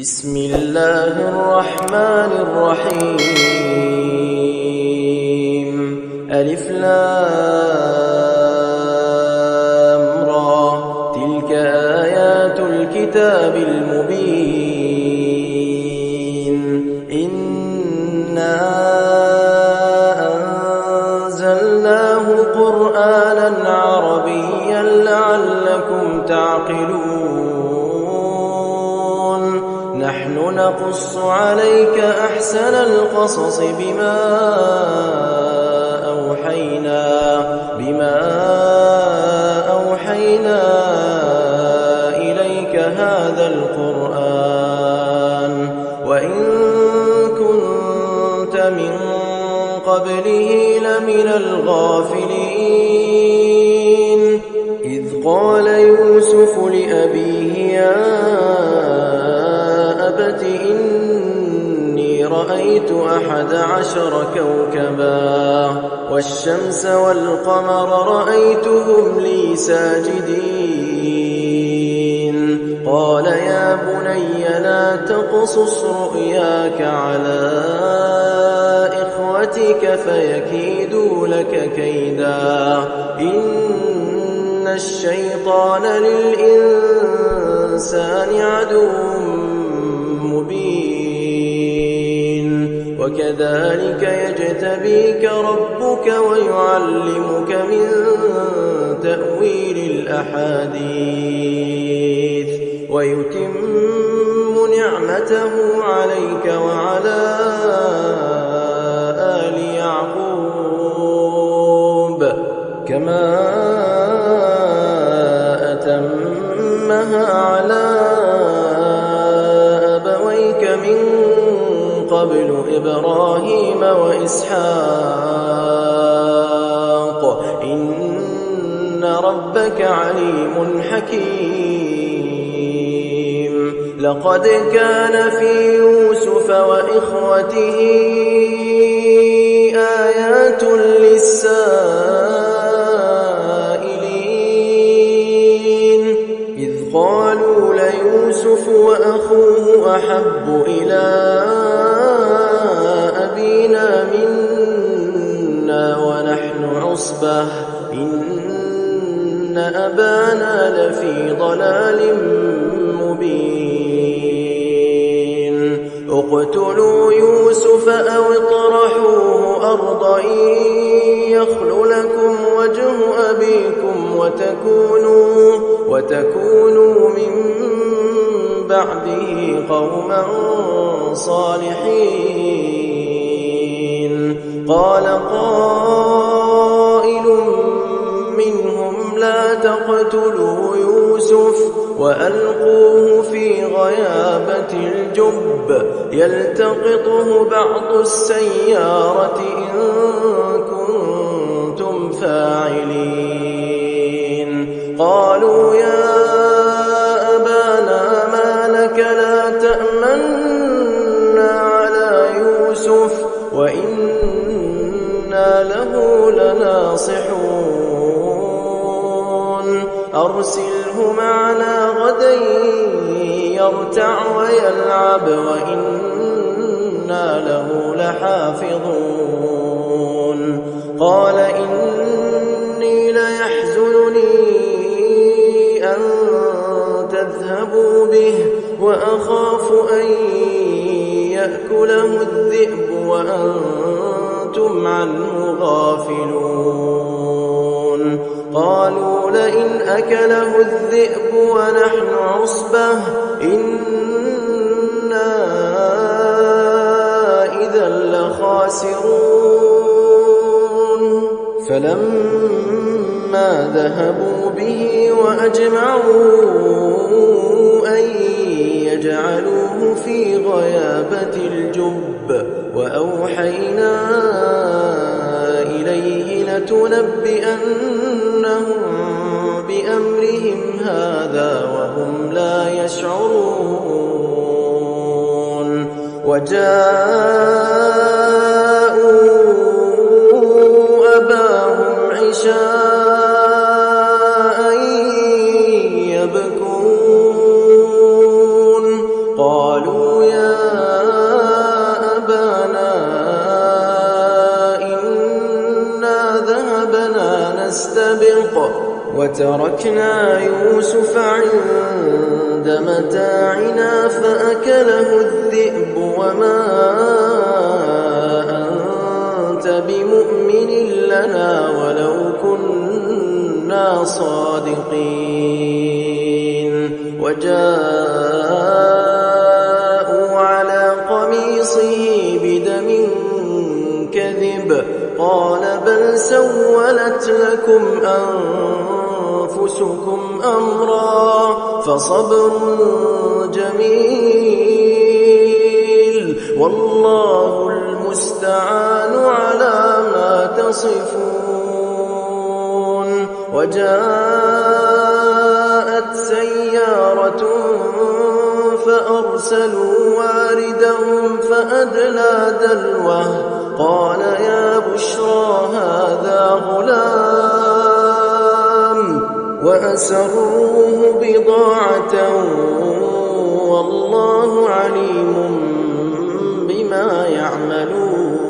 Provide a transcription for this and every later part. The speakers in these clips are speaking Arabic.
بسم الله الرحمن الرحيم. ألف لام را، تلك آيات الكتاب المبين. إنا أنزلناه قرآنا عربيا لعلكم تعقلون. نحن نقص عليك أحسن القصص بما أوحينا إليك هذا القرآن، وإن كنت من قبله لمن الغافلين. إذ قال يوسف لأبيه يا أبت إني رأيت 11 كوكبا والشمس والقمر رأيتهم لي ساجدين. قال يا بني لا تقصص رؤياك على إخوتك فيكيدوا لك كيدا، إن الشيطان للإنسان عدو مبين. وكذلك يجتبيك ربك ويعلمك من تأويل الأحاديث ويتم نعمته عليك وعلى آل يعقوب كما أتمها على أبويك من قبل إبراهيم وإسحاق إن ربك عليم حكيم. لقد كان في يوسف وإخوته آيات للسائلين، إذ قالوا ليوسف وأخوه أحب إلى أبينا منا ونحن عصبة إن أبانا لفي ضلال مبين. اقتلوا يوسف أو اطرحوه أرضا يخل لكم وجه أبيكم وتكونوا من بعده قوما صالحين. قال قائل منهم لا تقتلوا يوسف وألقوه في غيابة الجب يلتقطه بعض السيارة إن كنتم فاعلين. قالوا يا أبانا ما لك لا تأمنا على يوسف وإنا له لناصحون. أرسله معنا غدا يرتع ويلعب وإنا له لحافظون. قال إني ليحزنني أن تذهبوا به وأخاف أن يأكله الذئب وأنتم عنه غافلون. قالوا لئن أكله الذئب ونحن عصبة إنا إذا لخاسرون. فلما ذهبوا به وأجمعوا أن يجعلوه في غيابة الجب وأوحينا إليه لتنبئنهم بأمرهم هذا وهم لا يشعرون. وجاءوا أباهم عشاء يبكون. قالوا قالوا يا أبانا إنا ذهبنا نستبق وتركنا يوسف عند متاعنا فأكله الذئب وما أنت بمؤمن لنا ولو كنا صادقين وجاءوا على قميصه بدم كذب قال بل سولت لكم أنفسكم أمرا فصبر جميل والله المستعان على ما تصفون وجاءت سيارة فأرسلوا واردهم فأدلى دلوه قال يا بشرى هذا غلام وأسروه بضاعة والله عليم بما يعملون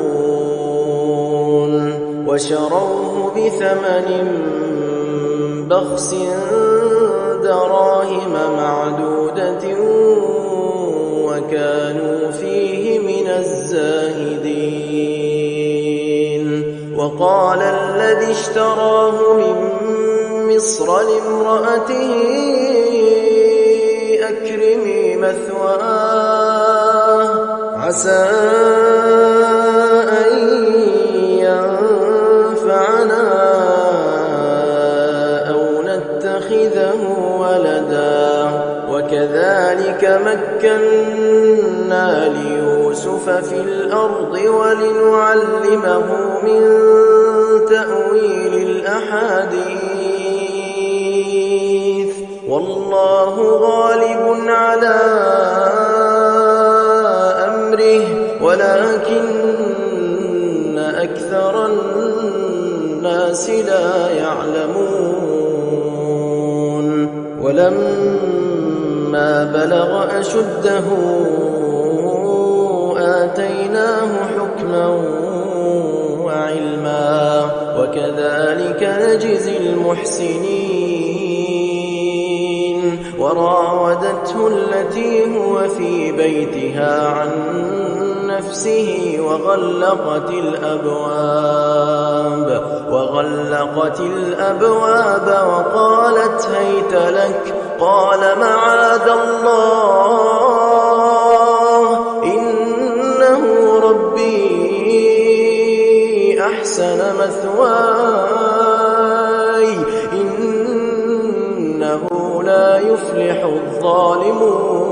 وشروه بثمن بخس دراهم معدودة وكانوا فيه من الزاهدين وقال الذي اشتراه من مصر لامرأته أكرمي مثواه عسى أن ينفعنا أو نتخذه ولدا وكذلك مكنا ليوسف في الأرض ولنعلمه من تأويل الأحاديث والله غالب على أمره ولكن أكثر الناس لا يعلمون ولما بلغ أشده آتيناه حكما وعلما وكذلك نجزي المحسنين وراودته التي هو في بيتها عن نفسه وغلقت الأبواب وقالت هيت لك قال معاذ الله إنه ربي أحسن مثواي إنه لا يفلح الظالمون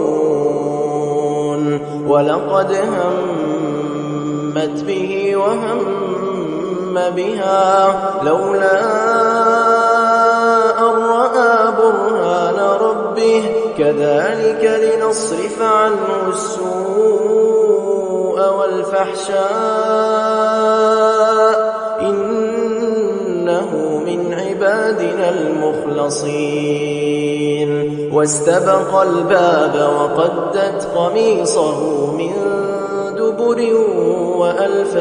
ولقد همت به وهم بها لولا أن رأى برهان ربه كذلك لنصرف عنه السوء والفحشاء إنه من عبادنا المخلصين واستبق الباب وقدت قميصه من دبر وألف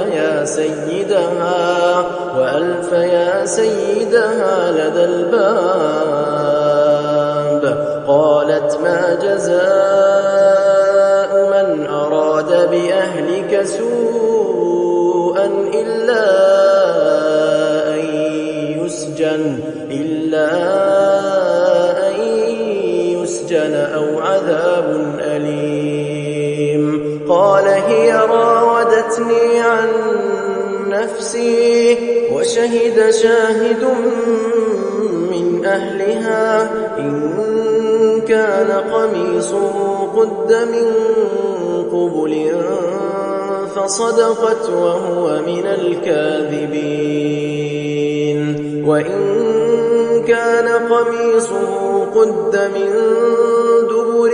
يا سيدها لدى الباب قالت ما جزاء من أراد بأهلك سوءا إلا أن يسجن أو عذاب أليم قال هي راودتني عن نفسي وشهد شاهد من أهلها إن كان قميصه قد من قبل فصدقت وهو من الكاذبين وإن كان قميصه قد من دبر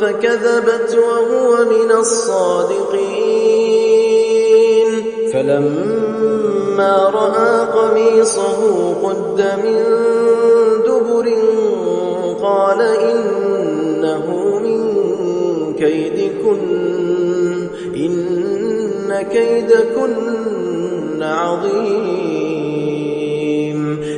فكذبت وهو من الصادقين فلما رأى قميصه قد من دبر قال إنه من كيدكن إن كيدكن عظيم.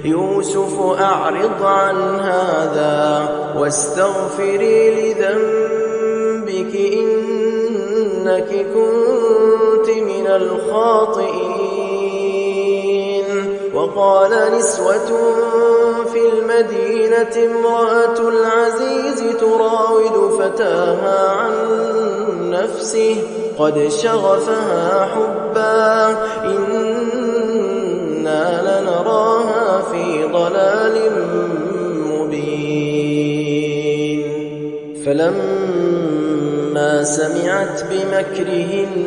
يوسف أعرض عن هذا واستغفري لذنبك إنك كنت من الخاطئين. وقال نسوة في المدينة امرأة العزيز تراود فتاها عن نفسه قد شغفها حبا إنا لنراها في ضلال مبين. فلما سمعت بمكرهن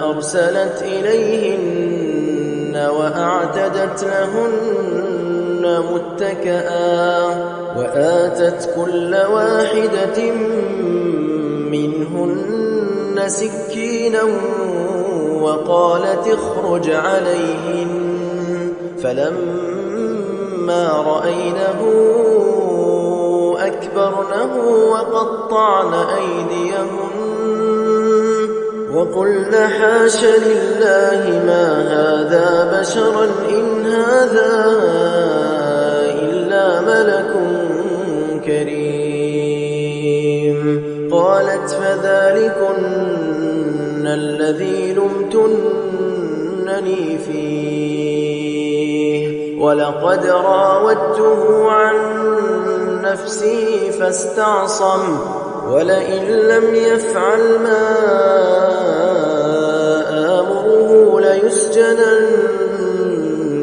أرسلت إليهن وأعتدت لهن متكئا وآتت كل واحدة منهن سكينا وقالت اخرج عليهن. فلما رأينه أكبرنه وقطعن أيديهن وقلن حاش لله ما هذا بشرا إن هذا إلا ملك كريم. قالت فذلكن الذي لمتنني فيه ولقد راودته عن نفسه فاستعصم ولئن لم يفعل ما آمره ليسجنن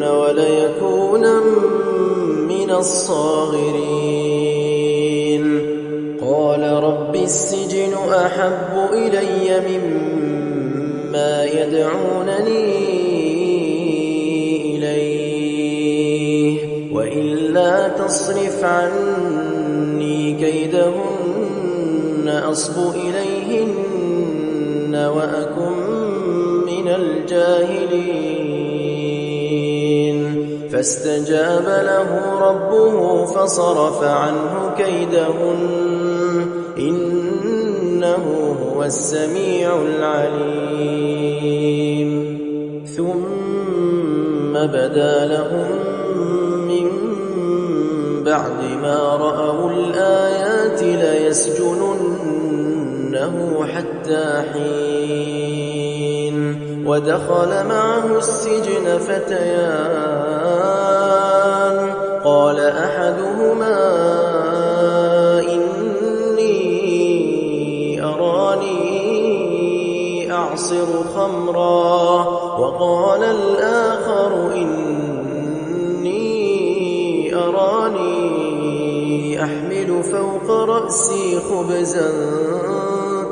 وليكونا من الصاغرين. قال رب السجن أحب إلي مما يدعونني إليه وإلا تصرف عني كيدهن أصب إليهن وأكن من الجاهلين. فاستجاب له ربه فصرف عنه كيدهن إنه هو السميع العليم. ثم بدا لهم من بعد ما رأوا الآيات ليسجننه حتى حين. ودخل معه السجن فتيان قال أحدهما إني أراني أعصر خمرا وقال الآخر إني أراني أحمل فوق رأسي خبزا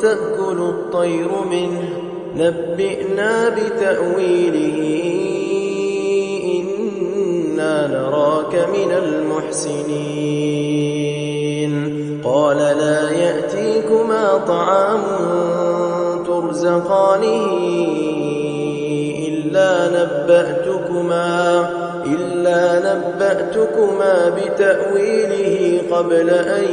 تأكل الطير منه نبئنا بتأويله إنا نراك من المحسنين. قال لا يأتيكما طعام ترزقانه إلا نبأتكما بتأويله قبل أن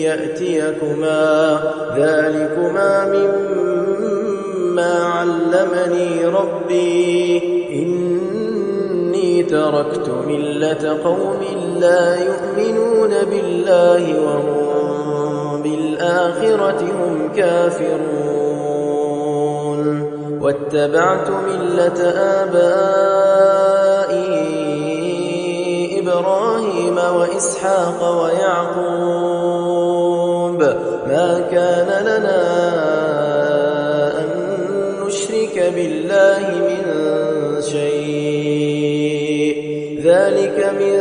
يأتيكما ذلكما مما علمني ربي إني تركت ملة قوم لا يؤمنون بالله وهم بالآخرة هم كافرون واتبعت ملة آبائي إبراهيم وإسحاق ويعقوب ما كان لنا أن نشرك بالله من شيء ذلك من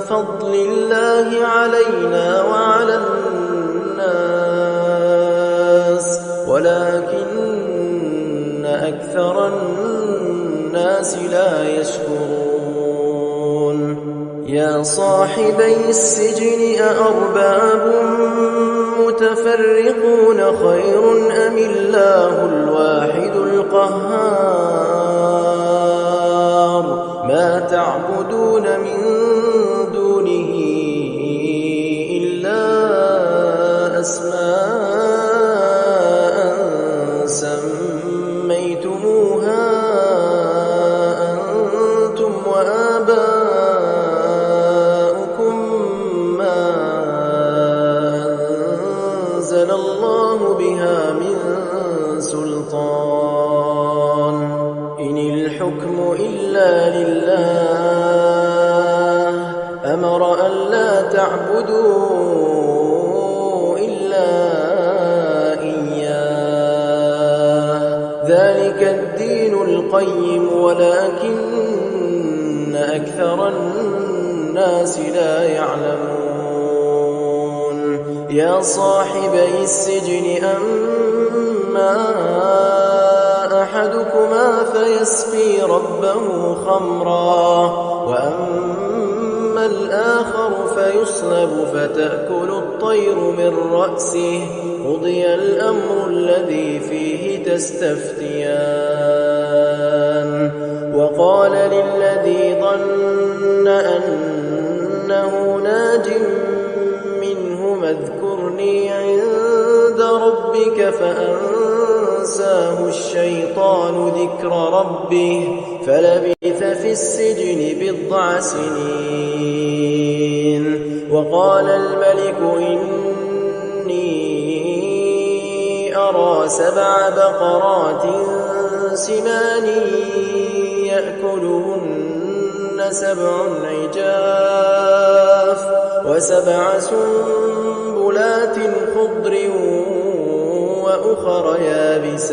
فضل الله علينا وعلى الناس ولكن أكثر الناس لا يشكرون. يا صاحبي السجن أأرباب متفرقون خير أم الله الواحد القهار ما تعبدون من دونه إلا أسماء أنزل الله بها من سلطان إن الحكم إلا لله أمر ألا تعبدوا إلا إياه ذلك الدين القيم ولكن أكثر الناس لا يعلمون يا صاحبي السجن أما أحدكما فيسقي ربه خمرا وأما الآخر فيصلب فتأكل الطير من رأسه قضي الأمر الذي فيه تستفتيان وقال للذي ظن أنه ناج منهما اذكرني عند ربك فأنساه الشيطان ذكر ربه فلبث في السجن بضع سنين وقال الملك إني أرى 7 بقرات سمان يأكلهن 7 عجاف و7 سنبلات خضر وأخر يابسات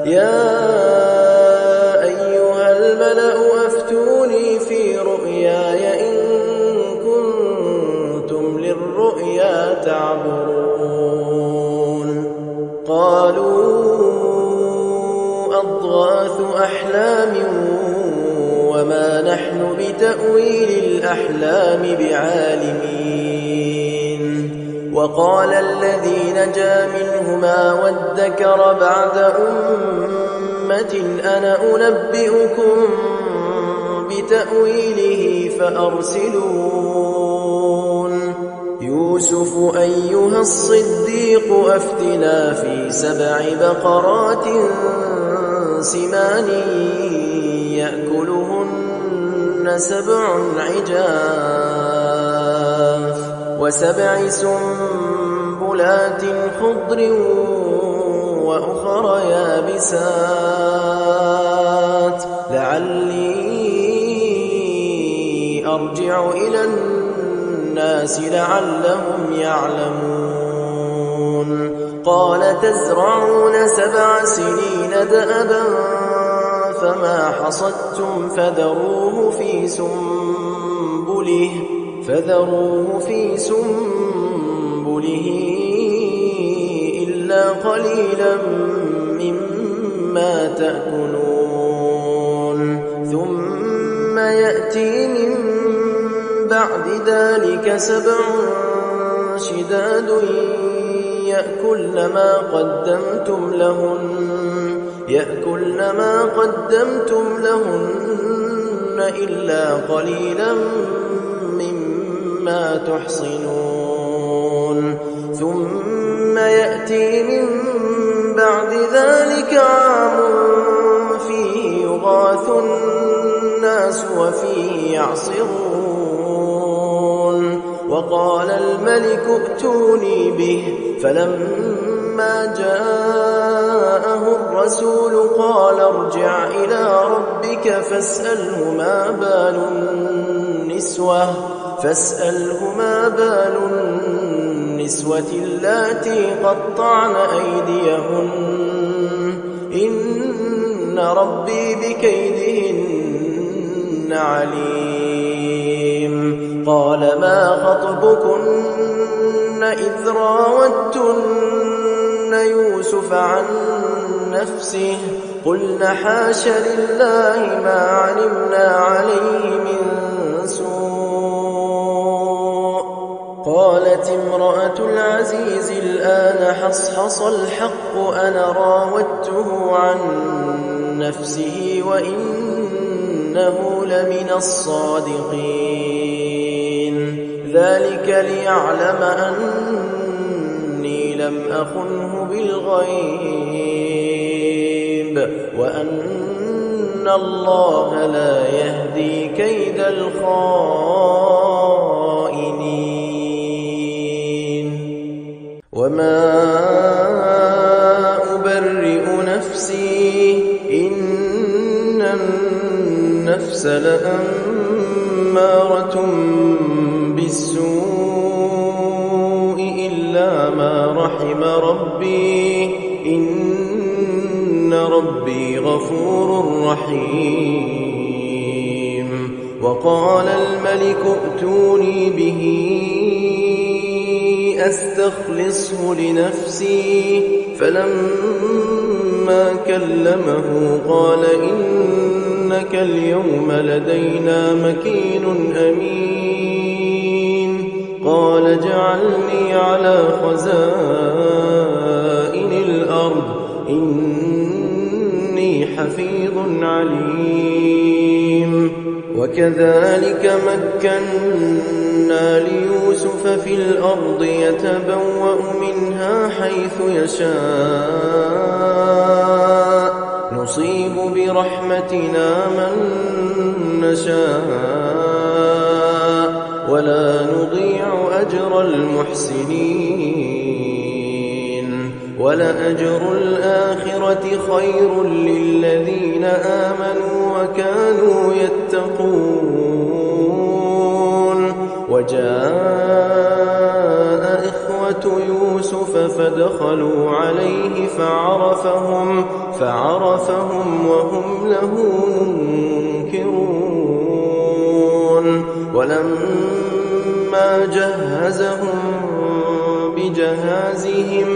يا أيها الملأ أفتوني في رؤياي إن كنتم للرؤيا تعبرون قالوا أضغاث أحلام وما نحن بتأويل الأحلام بعالمين وقال الذي نجا منهما وادكر بعد أمة أنا أنبئكم بتأويله فأرسلون يوسف أيها الصديق أفتنا في 7 بقرات سمان يأكلهن 7 عجاف و7 سنبلات خضر وأخر يابسات لعلي أرجع إلى الناس لعلهم يعلمون قال تزرعون 7 سنين دأبا فما حصدتم فذروه في سنبله إلا قليلا مما تأكلون ثم يأتي من بعد ذلك 7 شداد يأكلن ما قدمتم لهن إلا قليلا مما تحصنون ثم يأتي من بعد ذلك عام فيه يغاث الناس وفيه يعصرون وقال الملك ائتوني به فلما جاءه الرسول قال ارجع إلى ربك فاسأله ما بال النسوة اللاتي قطعن أيديهن إن ربي بكيدهن عليم قال ما خطبكن إذ راوتن يوسف عن نفسه قلن حاش لله ما علمنا عليه من سوء قالت امرأة العزيز الآن حصحص الحق أنا راودته عن نفسه وإنه لمن الصادقين ذلك ليعلم أني لم أخنه بالغيب وأن الله لا يهدي كيد الخائنين وما أبرئ نفسي إن النفس لأمارة بالسوء إلا ما رحم ربي إن ربي غفور رحيم. وقال الملك ائتوني به أستخلصه لنفسي فلما كلمه قال إنك اليوم لدينا مكين أمين. قال اجعلني على خزائن الأرض إني حفيظ عليم. وكذلك مكنا ليوسف في الأرض يتبوأ منها حيث يشاء نصيب برحمتنا من نشاء ولا نضيع أجر المحسنين. ولأجر الآخرة خير للذين آمنوا وكانوا يتقون. وجاء إخوة يوسف فدخلوا عليه فعرفهم وهم له منكرون. ولما جهزهم بجهازهم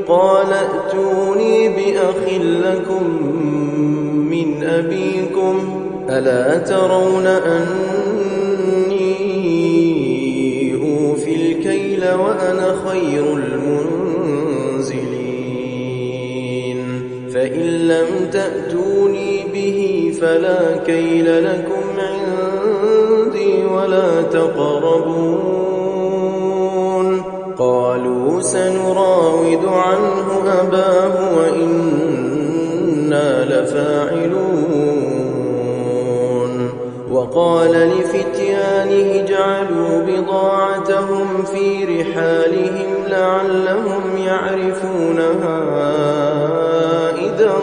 قال ائتوني بأخ لكم من أبيكم ألا ترون أني أوفي الكيل وأنا خير المنزلين. فإن لم تأتوني به فلا كيل لكم عندي ولا تقربون. قالوا سنراود عنه أباه وإنا لفاعلون. وقال لفتيانه اجعلوا بضاعتهم في رحالهم لعلهم يعرفونها إذا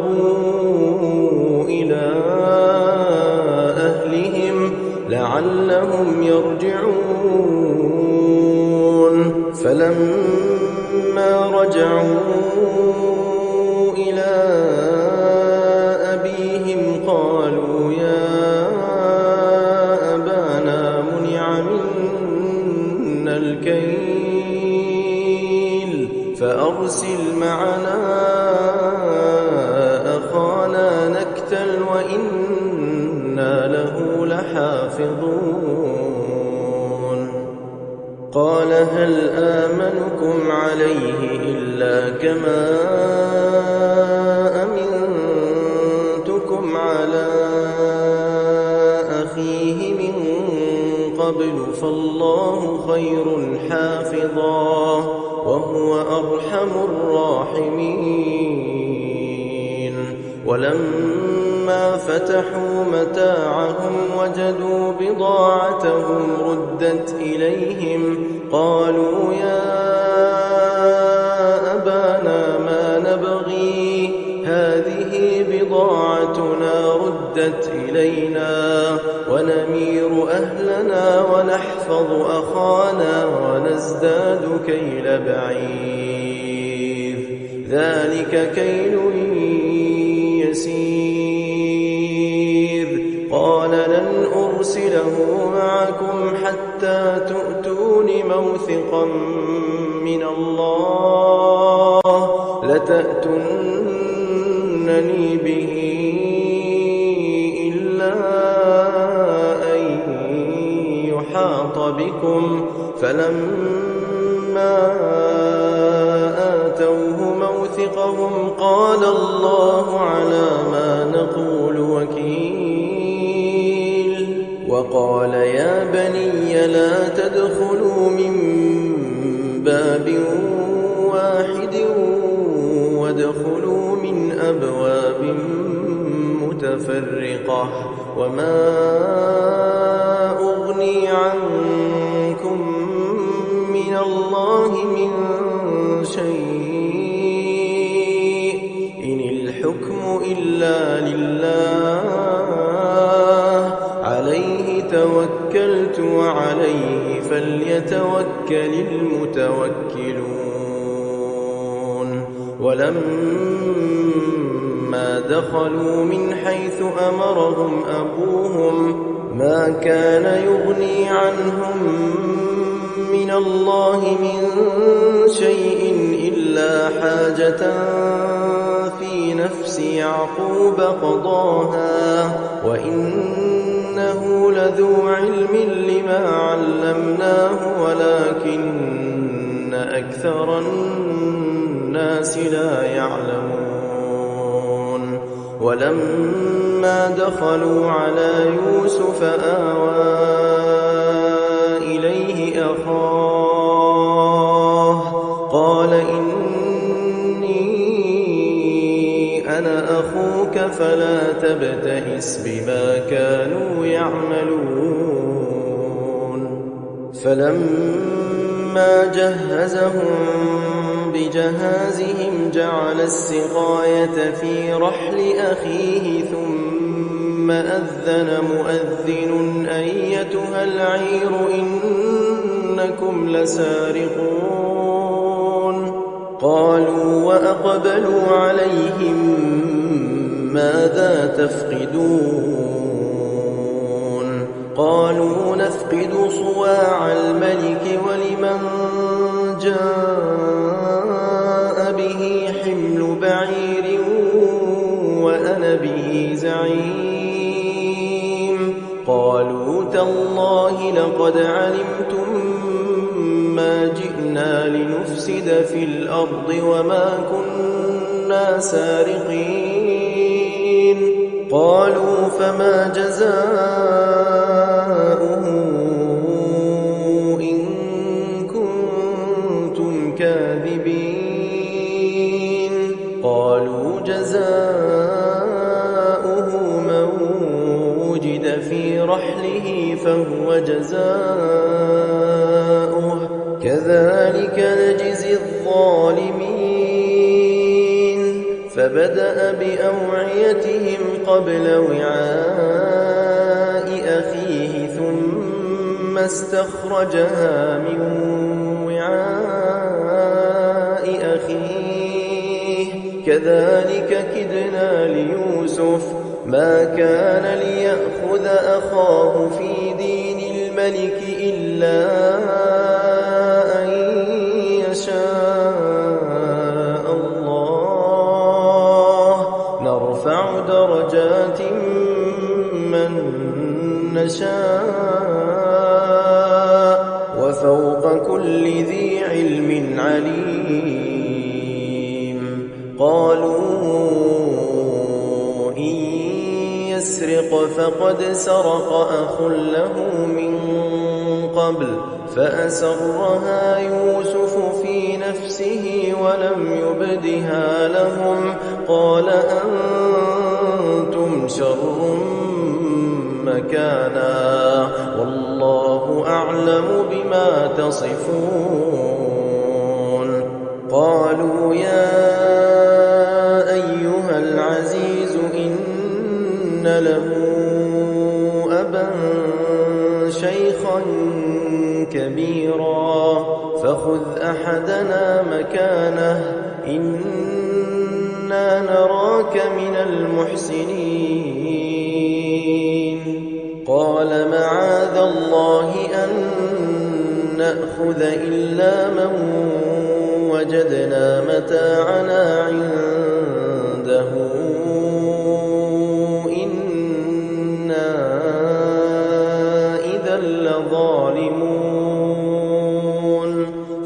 انقلبوا إلى أهلهم لعلهم يرجعون. فلما رجعوا إلى أبيهم قالوا يا أبانا منع منا الكيل فأرسل معنا أخانا نكتل وإنا له لحافظون. قال هل آمنكم عليه إلا كما أمنتكم على أخيه من قبل فالله خير حافظا وهو أرحم الراحمين. ولما فتحوا متاعهم وجدوا بضاعتهم ردت إليهم قالوا يا أبانا ما نبغي هذه بضاعتنا ردت إلينا ونمير أهلنا ونحفظ أخانا ونزداد كيل بعير ذلك كيل يسير. قال لن أرسله معكم حتى تؤتون موثقا من الله لتأتونني به إلا أن يحاط بكم. فلما آتوه موثقهم قال الله على ما نقول وكيل. وقال يا بني لا تدخلوا من باب واحد وادخلوا من أبواب متفرقة وما أغني عنكم من الله من المتوكلون ولما دخلوا من حيث أمرهم أبوهم ما كان يغني عنهم من الله من شيء إلا حاجة في نفس يعقوب قضاها وإنه لذو علم لما علمناه ولكن أكثر الناس لا يعلمون ولما دخلوا على يوسف آوى إليه أخاه قال إني أنا أخوك فلا تبتئس بما كانوا يعملون فلما جهزهم بجهازهم جعل السقاية في رحل أخيه ثم أذن مؤذن أيتها العير إنكم لسارقون قالوا وأقبلوا عليهم ماذا تفقدون قالوا نفقد صواع الملك ولمن جاء به حمل بعير وأنا به زعيم قالوا تالله لقد علمتم ما جئنا لنفسد في الأرض وما كنا سارقين قالوا فما جزاؤه إن كنتم كاذبين قالوا جزاؤه من وجد في رحله فهو جزاؤه كذلك نجزي الظالمين فبدأ بأوعيتهم قبل وعاء أخيه ثم استخرجها من وعاء أخيه كذلك كدنا ليوسف ما كان ليأخذ أخاه في دين الملك إلا أن يشاء الله نرفع درجات من نشاء وفوق كل ذي علم عليم قالوا إن يسرق فقد سرق أخ له من قبل فأسرها يوسف في نفسه ولم يبدها لهم قال أنتم شر مكانا والله أعلم بما تصفون قالوا يا أيها العزيز إن له أبا شيخا كبيرا فخذ أحدنا مكانه إنا نراك من المحسنين قال معاذ الله أن نأخذ إلا من وجدنا متاعنا عنده إنا إذا لظالمون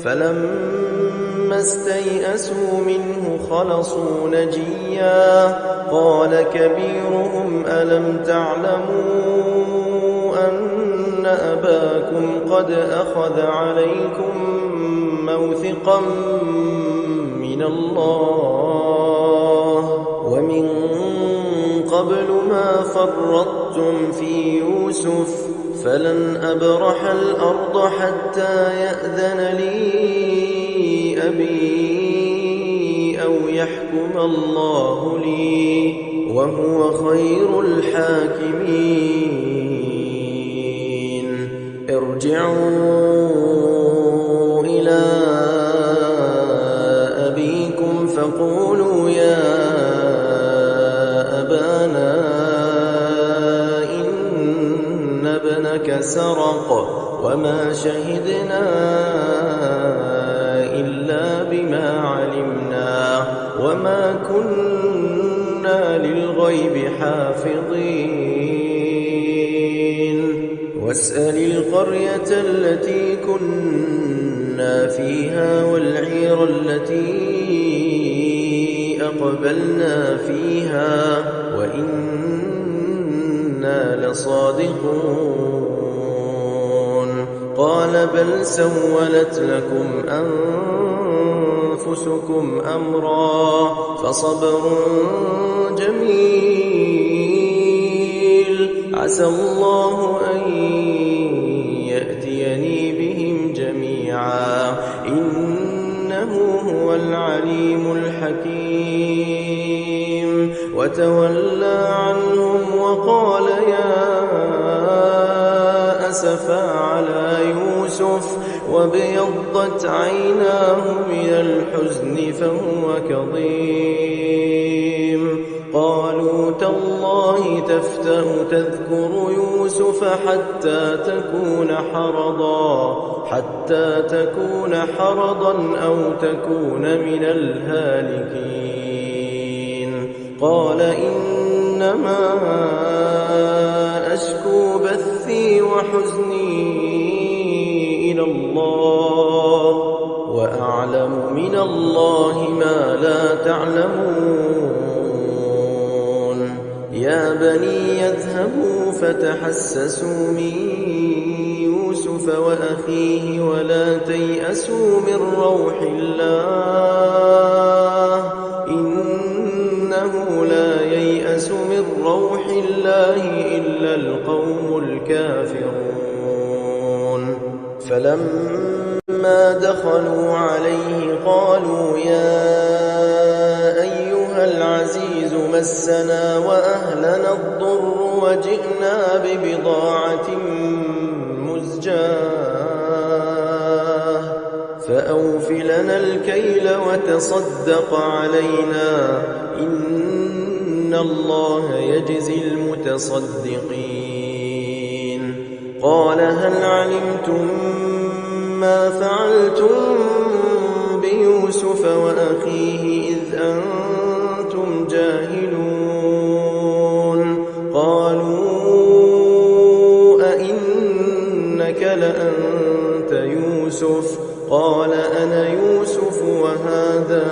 فلما استيئسوا منه خلصوا نجيا قال كبيرهم ألم تعلموا أن أباكم قد أخذ عليكم موثقا من الله ومن قبل ما فرطتم في يوسف فلن أبرح الأرض حتى يأذن لي أبي أو يحكم الله لي وهو خير الحاكمين ارجعوا وما شهدنا إلا بما علمنا وما كنا للغيب حافظين واسأل القرية التي كنا فيها والعير التي أقبلنا فيها وإنا لصادقون قال بل سولت لكم أنفسكم أمرا فصبر جميل عسى الله أن يأتيني بهم جميعا إنه هو العليم الحكيم وتولى عنهم وقال يا أسفا على يوسف وابيضت عيناه من الحزن فهو كظيم قالوا تالله تفتأ تذكر يوسف حتى تكون حرضا أو تكون من الهالكين قال إنما أشكو بثي وحزني إلى الله وأعلم من الله ما لا تعلمون يا بني يذهبوا فتحسسوا من يوسف وأخيه ولا تيأسوا من روح الله إنه لا ييأس من روح الله إلا القوم الكافرون فلما دخلوا عليه قالوا يا أيها العزيز مسنا وأهلنا الضر وجئنا ببضاعة مزجاة فأوف لنا الكيل وتصدق علينا إن الله يجزي المتصدقين قال هل علمتم ما فعلتم بيوسف وأخيه إذ أنتم جاهلون قالوا أئنك لأنت يوسف قال أنا يوسف وهذا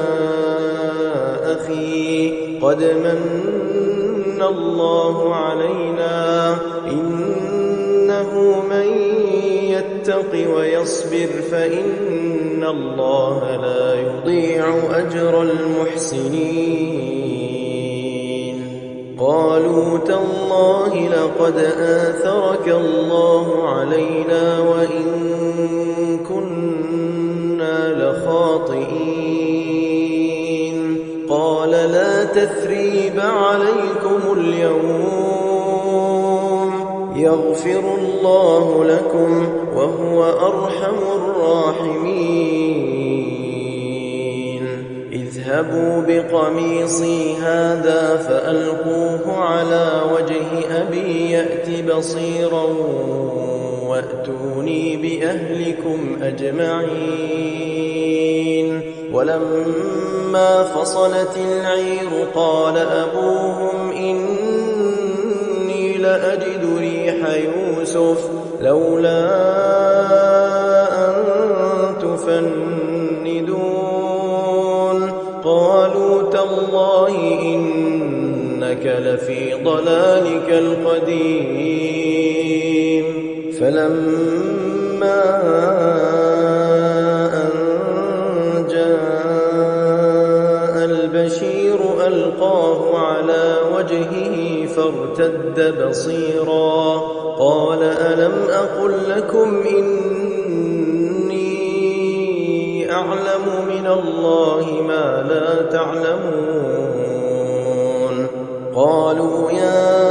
أخي قد من الله علينا إنه من يتق ويصبر فإن الله لا يضيع أجر المحسنين قالوا تالله لقد آثرك الله علينا وإن كنا لخاطئين قال لا تثريب عليكم اليوم يغفر الله لكم وهو أرحم الراحمين اذهبوا بقميصي هذا فألقوه على وجه أبي يأت بصيرا وأتوني بأهلكم أجمعين ولما فصلت العير قال أبوهم إني لأجد ريح يوسف لولا أن تفندون قالوا تالله إنك لفي ضلالك القديم فلما أن جاء البشير ألقاه على وجهه فارتد بصيرا قال ألم أقل لكم إني أعلم من الله ما لا تعلمون قالوا يا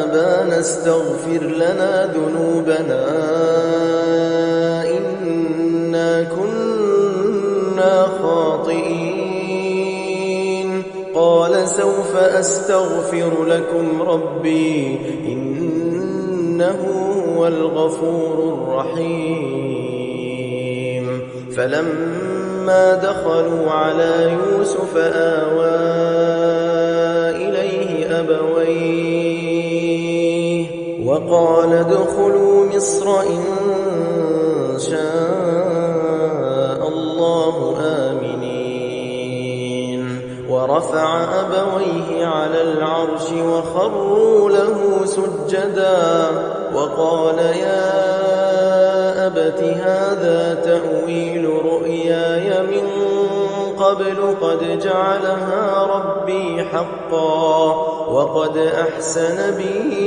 أبانا استغفر لنا ذنوبنا إنا كنا خاطئين قال سوف أستغفر لكم ربي إنه إنه هو الغفور الرحيم فلما دخلوا على يوسف آوى إليه أبويه وقال ادخلوا مصر إن شاء الله آمنين ورفع أبويه على العرش وخروا له سجدا وقال يا أبت هذا تأويل رؤياي من قبل قد جعلها ربي حقا وقد أحسن بي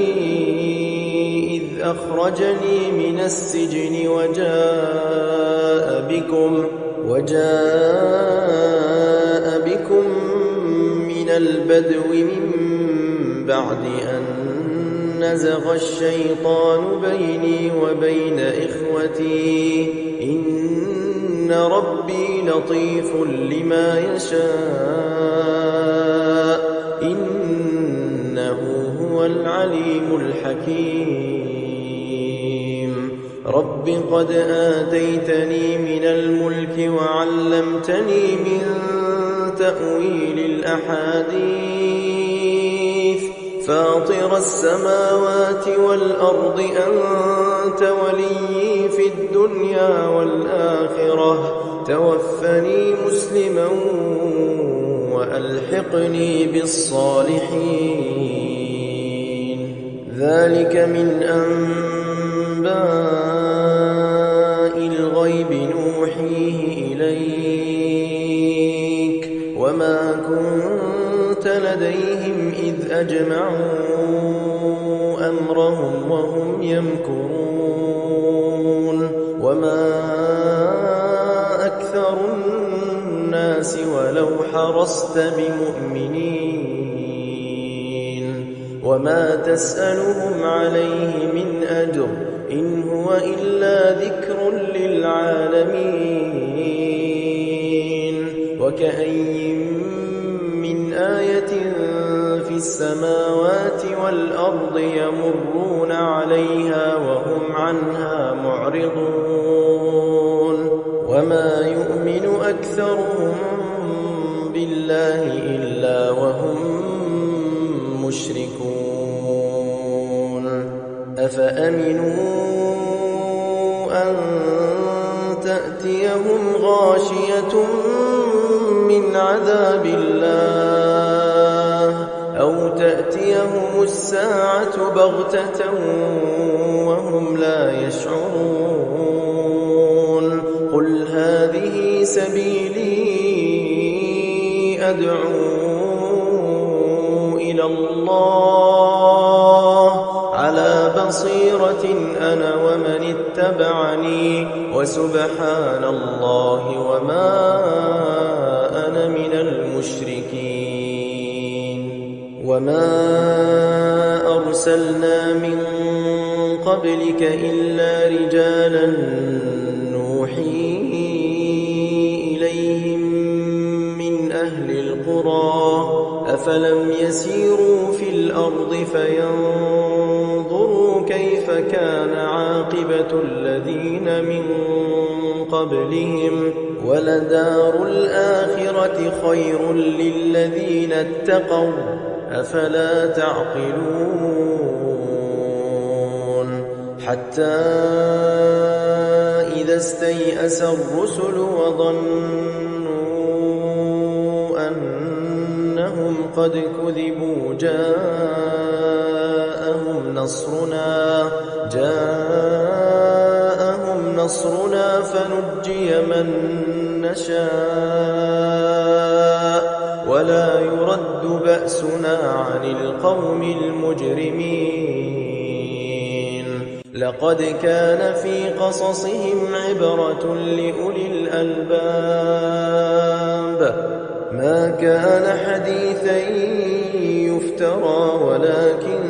إذ أخرجني من السجن وجاء بكم من البدو من بعد أن نزغ الشيطان بيني وبين إخوتي إن ربي لطيف لما يشاء إنه هو العليم الحكيم رب قد آتيتني من الملك وعلمتني من تأويل الأحاديث فاطر السماوات والأرض أنت وليي في الدنيا والآخرة توفني مسلما وألحقني بالصالحين ذلك من أنباء الغيب نوحيه إليك وما كنت لديهم إذ أجمعوا أمرهم وهم يمكرون وما أكثر الناس ولو حرصت بمؤمنين وما تسألهم عليه من أجر إن هو إلا ذكر للعالمين وكأي من آية في السماوات والأرض يمرون عليها وهم عنها معرضون وما يؤمن أكثرهم بالله إلا وهم مشركون أفأمنوا أن تأتيهم غاشية من عذاب الله أو تأتيهم الساعة بغتة وهم لا يشعرون قل هذه سبيلي أدعو إلى الله على بصيرة أنا ومن اتبعني وسبحان الله وما أنا من المشركين وما أرسلنا من قبلك إلا رجالا نوحي إليهم من أهل القرى أفلم يسيروا في الأرض فينظروا كيف كان عاقبة الذين من قبلهم ولدار الآخرة خير للذين اتقوا أفلا تعقلون حتى إذا استيأس الرسل وظنوا أنهم قد كذبوا جاءهم نصرنا فنجي من نشاء ولا يرد بأسنا عن القوم المجرمين لقد كان في قصصهم عبرة لأولي الألباب ما كان حديثا يفترى ولكن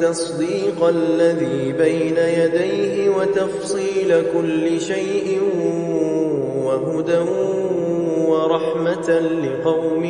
تصديق الذي بين يديه وتفصيل كل شيء وهدى ورحمة لقوم